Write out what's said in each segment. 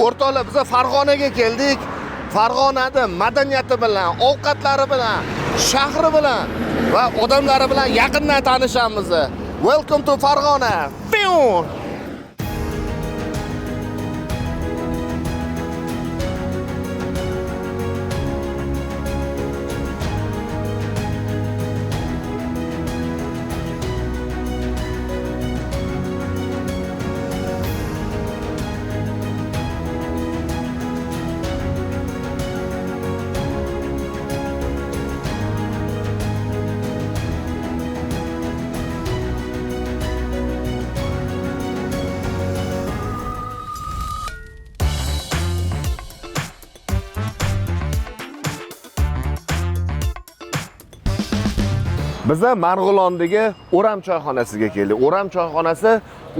O'rtoqlar, biz Farg'onaga keldik. Farg'onada madaniyati bilan, ovqatlari bilan, shahri bilan va odamlari bilan yaqindan tanishamiz. Welcome to Farg'ona. Biza Marg'ilondagi O'ram choyxonasiga keldik. O'ram choyxonasi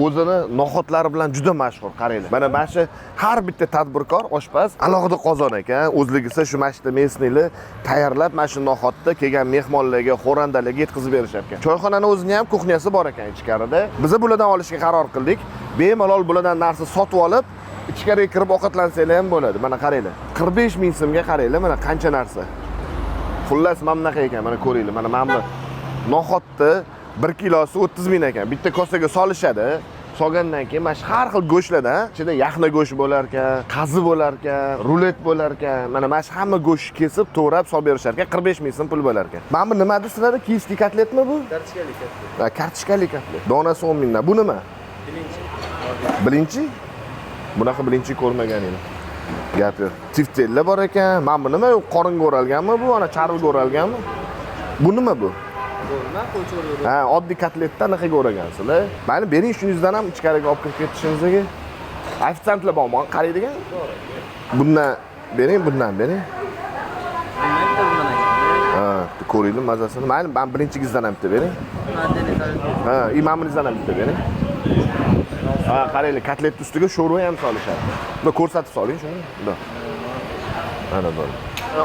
o'zini no'xatlari bilan juda mashhur, qaranglar. Mana shu har bitta tadbirkor oshpaz alohida qozon ekan, o'zligisi shu mashta mesnili tayyorlab, mana shu no'xatni kelgan mehmonlarga, xo'randalarga yetkazib berishar ekan. Choyxonaning o'zining ham kuxnyasi bor ekan ichkarida. Biz bulardan olishga qaror qildik. Bemalol bulardan narsa sotib olib, ichkariga kirib ovqatlansanglar ham bo'ladi. Mana qaranglar. 45 ming so'mga qaranglar, mana qancha narsa. Xullas mana bunaqa ekan, mana ko'ringlar. Mana no'xatni 1 kilosi 30 ming ekan. Bitta kosaga solishadi. Solgandan keyin mana shu har xil go'shtlardan, ichida yaxna go'sht bo'lar ekan, qazi bo'lar ekan, rulet bo'lar ekan. Mana shu hamma go'sht kesib, to'g'rab solib berishar ekan. 45 ming so'm pul bo'lar ekan. Mana bu nima desiladi? Kiyevskiy kotletmi bu? Kartoshkali kotlet. Ha, kartoshkali kotlet. Donasi 10 mingdan. Bu nima? Birinchi? Bunaqa birinchi ko'rmaganim. Gap yo'q. Tiftellar bor ekan. Mana bu nima? Qoringa o'ralganmi bu? Ana charvga o'ralganmi? Bu nima bu? Ha, oddiy kotletdan anaqa o'ragansizlar. Mayli, bering shuningizdan ham ichkariga olib kirib ketishingizga. Ofitsiantlar bormi? Qaraydigan. Bundan bering, bundan bering. Ha, ko'ringlar mazasini. Mayli, men birinchingizdan ham bitta bering. Ha, imaminizdan ham bitta bering. Ha, qaranglar, kotlet ustiga sho'rva ham solishadi. Buni ko'rsatib soling shuni. Mana bu.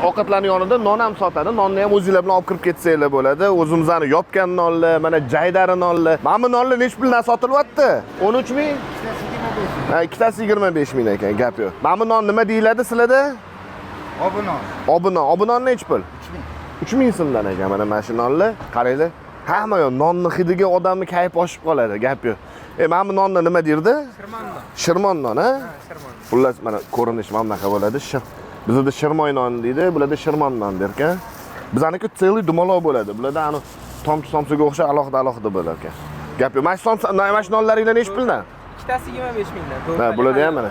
Ovqatlarning yonida non ham sotadi. Nonni ham o'zingizlar bilan olib kirib ketsanglar bo'ladi. O'zimizning yopgan nonlar, mana jaydari nonlar. Mana bu nonlar nech puldan sotilyapti? 13 ming? Ha, ikkitasi 25 ming ekan, gap yo'q. Mana bu non nima deyiladi sizlarda? Obunon. Obunon. Obunon nech pul? 3 ming so'mdan ekan mana shu nonlar. Qaranglar. Hamma yo'q, nonni hidiga odamni kayf oshib qoladi, gap yo'q. Mana bu nonni nima derdi? Shirmon non. Shirmon non, ha? Shirmon. Xullas, mana ko'rinish mana bunaqa bo'ladi. Bizda shirmoy non deydi, bularda shirmon non derkan. Bizaniki целый dumaloq bo'ladi. Bularda ani tomchi-tomchiga o'xshab alohida bo'lar ekan. Gap yo'q. Mana shu nonlaringlar nech puldan? Ikkitasi 25 mingdan. Ha, bularda ham mana.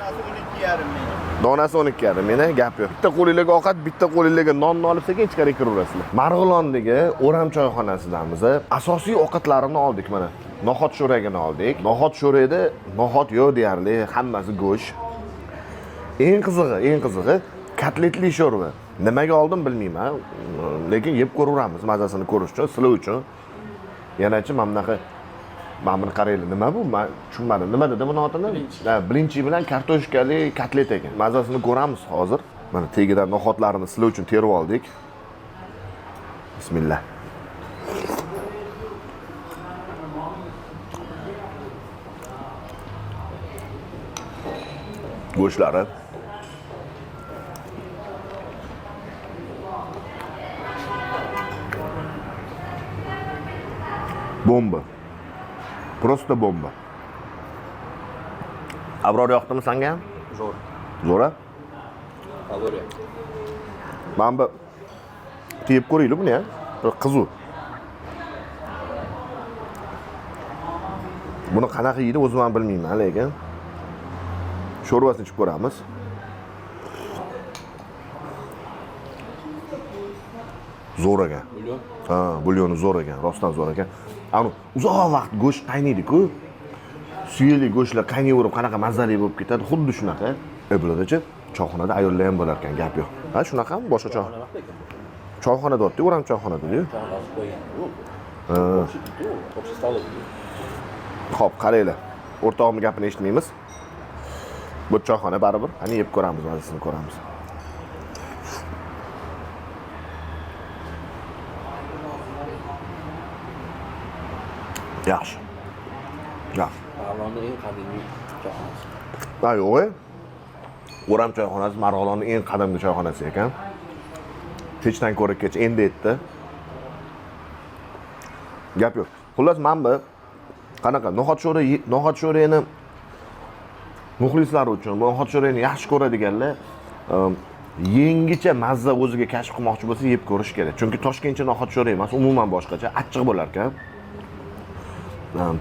Donasi 12,5 ming, gap yo'q. Bitta qo'lingizga ovqat, bitta qo'lingizga nonni olib sekin ichkariga kiraverasizlar. Marg'ilondagi O'ram choyxonasidamiz. Asosiy ovqatlarini oldik mana. No'xat sho'ragini oldik. No'xat sho'raydi, no'xat yo'q deyarli, hammasi go'sht. Eng qizig'i kotletli sho'rva. Nimaga oldim bilmayman, lekin yeb ko'raveramiz, mazasini ko'rish uchun, sizlar uchun. Yanachi mana bunaqa buni qaranglar, nima bu? Men tushunmadim. Nima dedi buni otini? Ha, birinchi bilan kartoshkali kotlet ekan. Mazasini ko'ramiz hozir. Mana tegidan no'xatlarini sizlar uchun terib oldik. Bismillah. Go'shtlari bomba. Просто bomba. Abror yoqdimi senga ham? Zo'r. Zo'ra? Favori. Men bu tiyib ko'ringlar buni ham. Qiziq. Buni qanaqa yeydi o'zim ham bilmayman, lekin sho'rvasini ichib ko'ramiz. Zo'r ekan. Bulyon. Ha, bulyoni zo'r ekan, rostdan zo'r ekan. Ani uzoq vaqt go'sht qaynaydi-ku. Suyeli go'shtlar qaynayverib qanaqa mazali bo'lib ketadi, xuddi shunaqa. Bulardachi choyxonada ayollar ham bo'lar ekan, gap yo'q. Ha, shunaqami? Boshqa choyxonada o'tdi, O'ram choyxonada-ku. Xo'p, qaranglar. O'rtog'imning gapini eshitmaymiz. Bu choyxona baribir. Qani yeb ko'ramiz, mazasini ko'ramiz. Yaxshi. Yaxshi. Marg'ilonning eng qadimiy choyxonasi. Ha, yo'q. O'ram choyxonasi Marg'ilonning eng qadimgi choyxonasi ekan. Kechdan ko'ra kech endi yetdi. Gap yo'q. Xullas men bu qanaqa no'xat sho'rayni muxlislar uchun, no'xat sho'rayni yaxshi ko'radiganlar yengicha mazza o'ziga kashf qilmoqchi bo'lsa yeb ko'rish kerak. Chunki Toshkentcha no'xat sho'ray emas, umuman boshqacha, achchiq bo'lar ekan.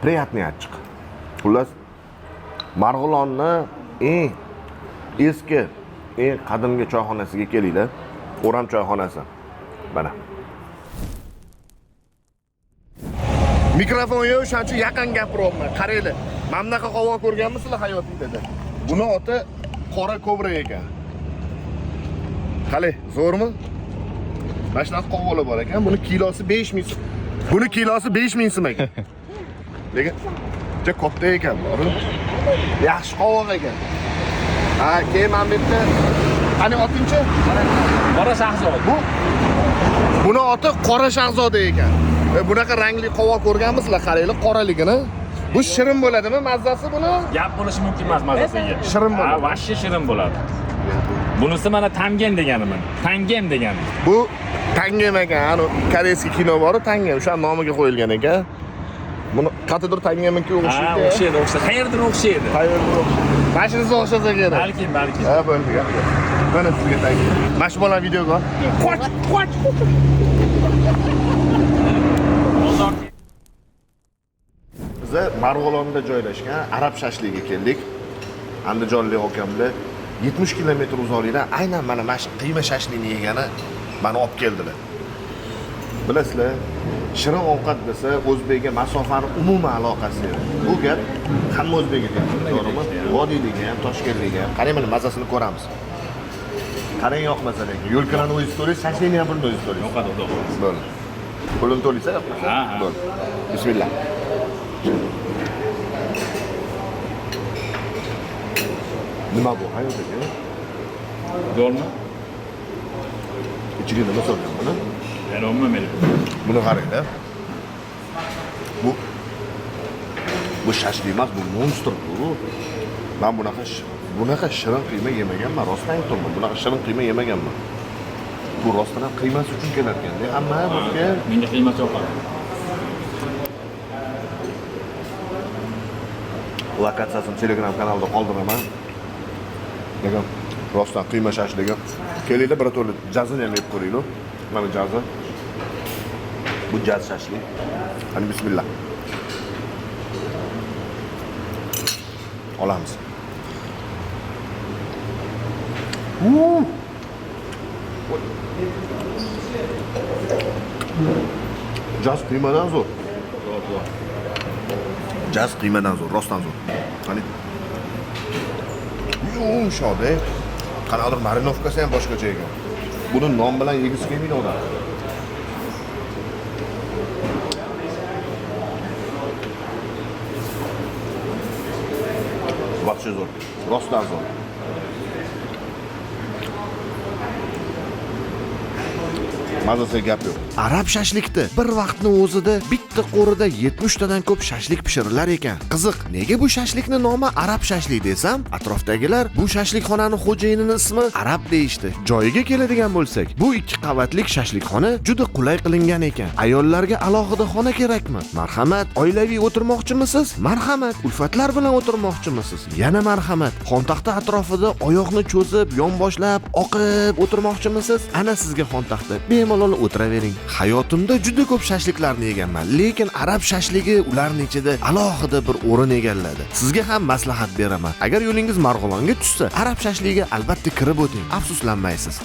Приятный achchiq. Xullas Marg'ilonni eng eski, eng qadimgi choyxonasiga kelinglar. O'ram choyxonasi. Mana. Mikrofon yo'q, shuncha yaqin gapiryapman. Qaranglar. Mana bunaqa qovoq ko'rganmisizlar hayotingizda? Buni oti qora kobra ekan. Qale, zo'rmi? Mana shunaqa qovoqlar bor ekan. Buni kilosi 5000 so'm. Buni kilosi 5000 so'm ekan. Lekin juda katta ekan, bor. Yaxshi qovoq ekan. Ha, keyin men bu yerda qani otingchi? Qora shahzoda. Buni oti Qora shahzoda ekan. Bunaqa rangli qovoq ko'rganmisizlar? Qaranglar, qoraligini. Bu shirin bo'ladimi mazzasi buni? Gap bo'lishi mumkin emas mazasiga. Shirin bo'ladi. Ha, vashshi shirin bo'ladi. Bunisi mana tangen deganiman. Tangem degani. Bu tangem ekan. Ani koreyskiy kino bor, tangem. O'sha nomiga qo'yilgan ekan. Buni qatidir tangemga o'xshaydi. Ha, o'xshaydi. Qayerdan o'xshaydi? Qayerdan o'xshaydi? Mashinasi o'xshasa kerak. Balki. Ha, bo'ldi. Mana sizga tangem. Mana shu bola videoga. Qoch. Biz Marg'ilonda joylashgan arab shashligiga keldik. Andijonlik okamlar 70 kilometr uzoqlikdan aynan mana shu qiyma shashlikni yegani meni olib keldilar. Bilasizlar, shirin ovqat desa o'zbekga masofani umuman aloqasi yo'q. Bu gap hamma o'zbekga tegadi, to'g'rimi? Vodiylikga ham, Toshkentlikga ham. Qarang, mana mazasini ko'ramiz. Qarang, yoqmasa lekin yo'lkalarni o'zingiz to'laysiz, shashlikni ham bir o'zingiz to'laysiz. Yoqadi, yo'q. Bo'ldi. Pulini to'laysiz, yoqmasa? Ha. Bo'ldi. Bismillah. Nima bu? Hayotiga? Zo'rmi? Ichiga nima solgan buni? Yaronmi meni? Buni qaranglar. Bu shashlik emas, bu monster bu. Men bunaqa shirin qiyma yemaganman, rostdan aytaman. Bunaqa shirin qiyma yemaganman. Bu rostdan ham qiymasi uchun kelar ekan-da. Hamma bizga Menga qiymati yoqadi. lokatsiyasini Telegram kanalida qoldiraman. Degan rostdan qiyma shashligi. Kelinglar bir to'la jazini ham yeb ko'ringlar. Mana jazi. Bu jaz shashlik. Qani bismillah. Olamiz. Jaz qiymadan zo'r. Jaz qiymadan zo'r, rostdan zo'r. Qani yumshoq-da. Qanaqadir marinovkasi ham boshqacha ekan. Buni non bilan yegisi kelmaydi odam. Vaqti zo'r, rostdan zo'r. Mazasiga gap yo'q. Arab shashlikda bir vaqtning o'zida bitta qo'rida 70 tadan ko'p shashlik pishirilar ekan. Qiziq, nega bu shashlikning nomi Arab shashlik desam, atrofdagilar bu shashlikxonaning xo'jayinining ismi Arab deyishdi. Joyiga keladigan bo'lsak, bu ikki qavatlik shashlikxona juda qulay qilingan ekan. Ayollarga alohida xona kerakmi? Marhamat. Oilaviy o'tirmoqchimisiz? Marhamat. Ulfatlar bilan o'tirmoqchimisiz? Yana marhamat. Xontaxta atrofida oyoqni cho'zib, yonboshlab, oqib o'tirmoqchimisiz? Ana sizga xontaxta. Bemalol o'tiravering. Hayotimda juda ko'p shashliklarni yeganman, lekin arab shashligi ularning ichida alohida bir o'rin egalladi. Sizga ham maslahat beraman. Agar yo'lingiz Marg'ilonga tushsa, arab shashligiga albatta kirib o'ting. Afsuslanmaysiz.